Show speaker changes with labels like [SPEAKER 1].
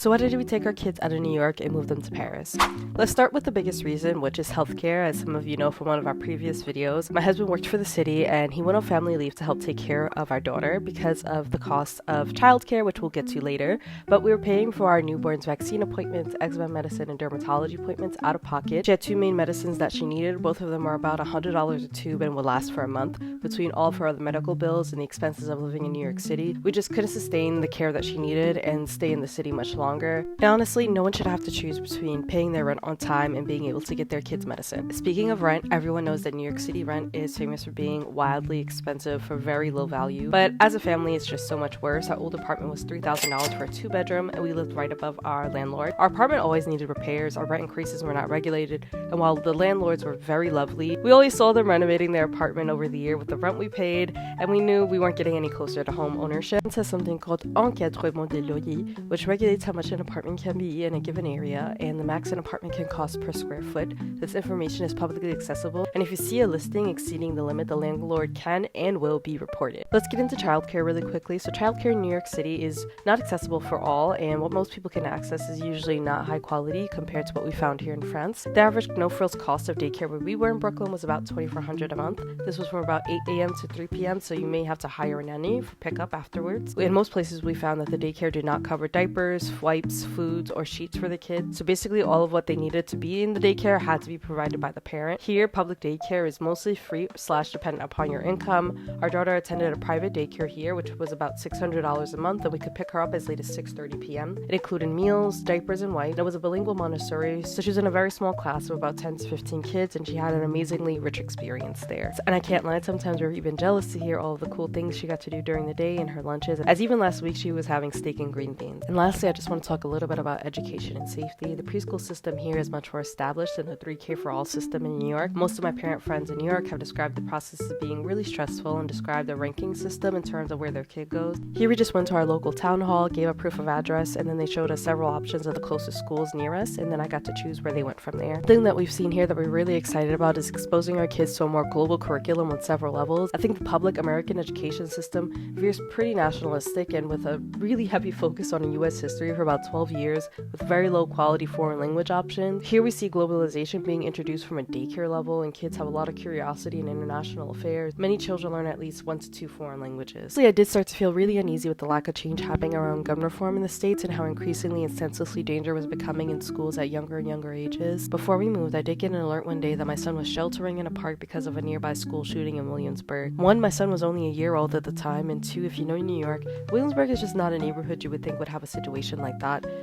[SPEAKER 1] So why did we take our kids out of New York and move them to Paris? Let's start with the biggest reason, which is healthcare. As some of you know from one of our previous videos, my husband worked for the city and he went on family leave to help take care of our daughter because of the cost of childcare, which we'll get to later. But we were paying for our newborn's vaccine appointments, eczema medicine, and dermatology appointments out of pocket. She had two main medicines that she needed. Both of them are about $100 a tube and would last for a month. Between all of her other medical bills and the expenses of living in New York City, we just couldn't sustain the care that she needed and stay in the city much longer. And honestly, no one should have to choose between paying their rent on time and being able to get their kids medicine. Speaking of rent, everyone knows that New York City rent is famous for being wildly expensive for very low value. But as a family, it's just so much worse. Our old apartment was $3,000 for a 2-bedroom, and we lived right above our landlord. Our apartment always needed repairs, our rent increases were not regulated, and while the landlords were very lovely, we always saw them renovating their apartment over the year with the rent we paid, and we knew we weren't getting any closer to home ownership. It says something called encadrement des loyers, which regulates how much an apartment can be in a given area, and the max an apartment can cost per square foot. This information is publicly accessible, and if you see a listing exceeding the limit, the landlord can and will be reported. Let's get into childcare really quickly. So childcare in New York City is not accessible for all, and what most people can access is usually not high quality compared to what we found here in France. The average no-frills cost of daycare where we were in Brooklyn was about $2,400 a month. This was from about 8 a.m. to 3 p.m., so you may have to hire a nanny for pickup afterwards. In most places, we found that the daycare did not cover diapers, wipes, foods, or sheets for the kids. So basically, all of what they needed to be in the daycare had to be provided by the parent. Here, public daycare is mostly free / dependent upon your income. Our daughter attended a private daycare here, which was about $600 a month, and we could pick her up as late as 6:30 p.m. It included meals, diapers, and wipes. It was a bilingual Montessori, so she was in a very small class of about 10 to 15 kids, and she had an amazingly rich experience there. And I can't lie, sometimes we were even jealous to hear all of the cool things she got to do during the day and her lunches, as even last week she was having steak and green beans. And lastly, I just want to talk a little bit about education and safety. The preschool system here is much more established than the 3K for all system in New York. Most of my parent friends in New York have described the process as being really stressful and described the ranking system in terms of where their kid goes. Here we just went to our local town hall, gave a proof of address, and then they showed us several options of the closest schools near us, and then I got to choose where they went from there. The thing that we've seen here that we're really excited about is exposing our kids to a more global curriculum on several levels. I think the public American education system veers pretty nationalistic and with a really heavy focus on US history for about 12 years with very low quality foreign language options. Here we see globalization being introduced from a daycare level, and kids have a lot of curiosity in international affairs. Many children learn at least 1 to 2 foreign languages. I did start to feel really uneasy with the lack of change happening around gun reform in the States and how increasingly and senselessly danger was becoming in schools at younger and younger ages. Before we moved, I did get an alert one day that my son was sheltering in a park because of a nearby school shooting in Williamsburg. 1, my son was only a year old at the time, and 2, if you know New York, Williamsburg is just not a neighborhood you would think would have a situation like that.